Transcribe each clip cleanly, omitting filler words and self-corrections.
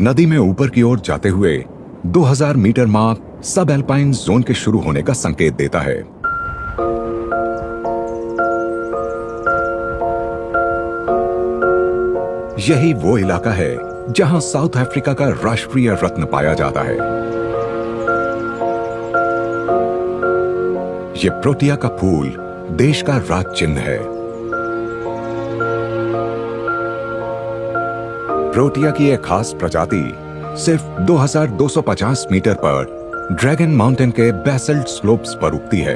नदी में ऊपर की ओर जाते हुए 2000 मीटर मार्क सब एल्पाइन जोन के शुरू होने का संकेत देता है। यही वो इलाका है जहां साउथ अफ्रीका का राष्ट्रीय रत्न पाया जाता है। ये प्रोटिया का फूल देश का राज चिन्ह है। प्रोटिया की एक खास प्रजाति सिर्फ 2250 मीटर पर ड्रैगन माउंटेन के बेसल्ट स्लोप्स पर उगती है।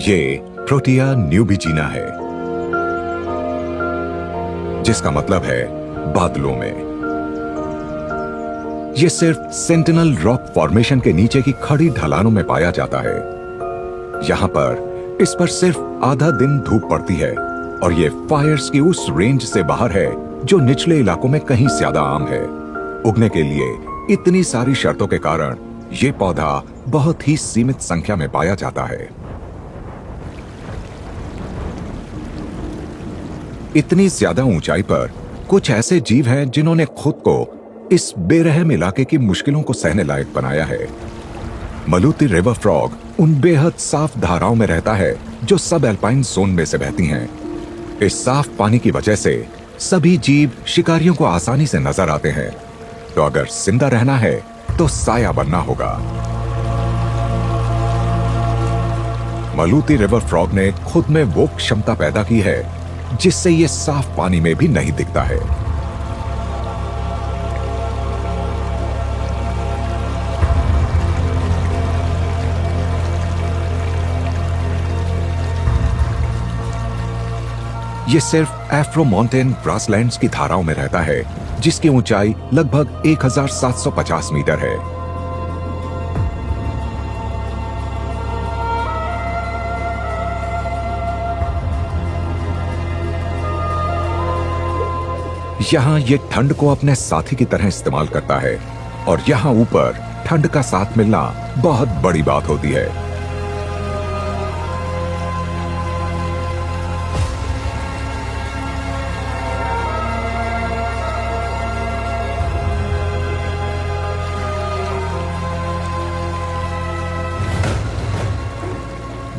ये प्रोटिया न्यूबिजीना है, जिसका मतलब है बादलों में। यह सिर्फ सेंटिनल रॉक फॉर्मेशन के नीचे की खड़ी ढलानों में पाया जाता है। यहां पर इस पर सिर्फ आधा दिन धूप पड़ती है और ये फायर्स की उस रेंज से बाहर है जो निचले इलाकों में कहीं ज्यादा आम है। उगने के लिए इतनी सारी शर्तों के कारण ये पौधा बहुत ही सीमित संख्या में पाया जाता है। इतनी ज्यादा ऊंचाई पर कुछ ऐसे जीव हैं जिन्होंने खुद को इस बेरहम इलाके की मुश्किलों को सहने लायक बनाया है। मलूती रिवर फ्रॉग उन बेहद साफ धाराओं में रहता है जो सब एल्पाइन जोन में से बहती हैं। इस साफ पानी की वजह से सभी जीव शिकारियों को आसानी से नजर आते हैं। तो अगर जिंदा रहना है तो साया बनना होगा। मलूती रिवर फ्रॉग ने खुद में वो क्षमता पैदा की है जिससे ये साफ पानी में भी नहीं दिखता है। ये सिर्फ एफ्रो माउंटेन ग्रासलैंड्स की धाराओं में रहता है, जिसकी ऊंचाई लगभग 1750 मीटर है। यहां ये ठंड को अपने साथी की तरह इस्तेमाल करता है और यहां ऊपर ठंड का साथ मिलना बहुत बड़ी बात होती है।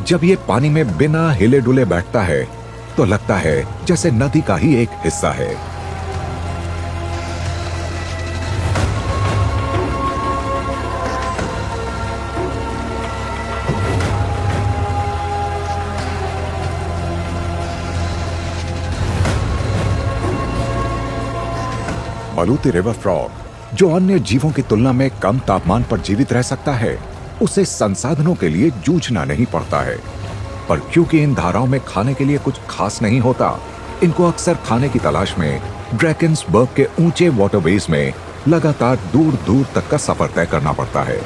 जब ये पानी में बिना हिले डुले बैठता है तो लगता है जैसे नदी का ही एक हिस्सा है। मलूती रिवर फ्रॉग, जो अन्य जीवों की तुलना में कम तापमान पर जीवित रह सकता है, उसे संसाधनों के लिए जूझना नहीं पड़ता है। पर क्योंकि इन धाराओं में खाने के लिए कुछ खास नहीं होता, इनको अक्सर खाने की तलाश में ड्रैकेंसबर्ग के ऊंचे वाटरवेज में लगातार दूर दूर तक का सफर तय करना पड़ता है।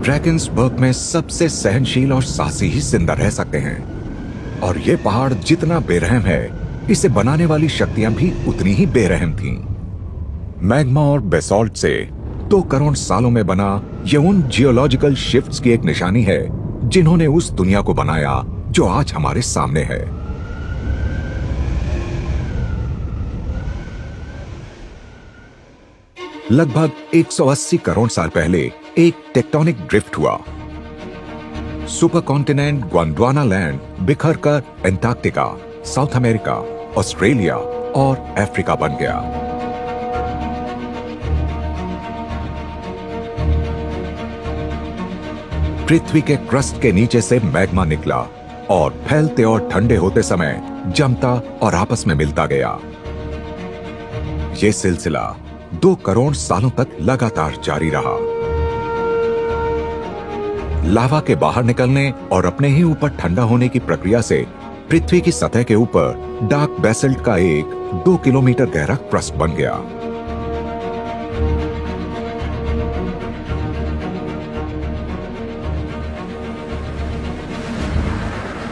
ड्रैकेंसबर्ग में सबसे सहनशील और साहसी ही जिंदा रह सकते हैं। और ये पहाड़ जितना बेरहम है, इसे बनाने वाली शक्तियां भी उतनी ही बेरहम थीं। मैग्मा और बेसॉल्ट से 2 करोड़ सालों में बना ये उन जियोलॉजिकल शिफ्ट्स की एक निशानी है जिन्होंने उस दुनिया को बनाया जो आज हमारे सामने है। लगभग 180 करोड़ साल पहले एक टेक्टोनिक ड्रिफ्ट हुआ। सुपर कॉन्टिनेंट गोंडवाना लैंड बिखर कर एंटार्क्टिका, साउथ अमेरिका, ऑस्ट्रेलिया और अफ्रीका बन गया। पृथ्वी के क्रस्ट के नीचे से मैग्मा निकला और फैलते और ठंडे होते समय जमता और आपस में मिलता गया। यह सिलसिला 2 करोड़ सालों तक लगातार जारी रहा। लावा के बाहर निकलने और अपने ही ऊपर ठंडा होने की प्रक्रिया से पृथ्वी की सतह के ऊपर डार्क बेसल्ट का एक 2 किलोमीटर गहरा क्रस्ट बन गया।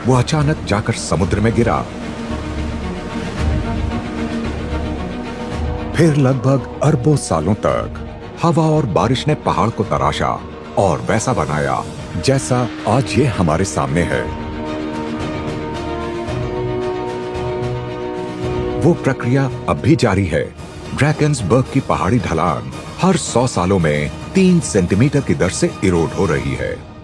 वो अचानक जाकर समुद्र में गिरा। फिर लगभग अरबों सालों तक हवा और बारिश ने पहाड़ को तराशा और वैसा बनाया जैसा आज ये हमारे सामने है। वो प्रक्रिया अब भी जारी है। ड्रैकेंसबर्ग की पहाड़ी ढलान हर 100 सालों में 3 सेंटीमीटर की दर से इरोड हो रही है।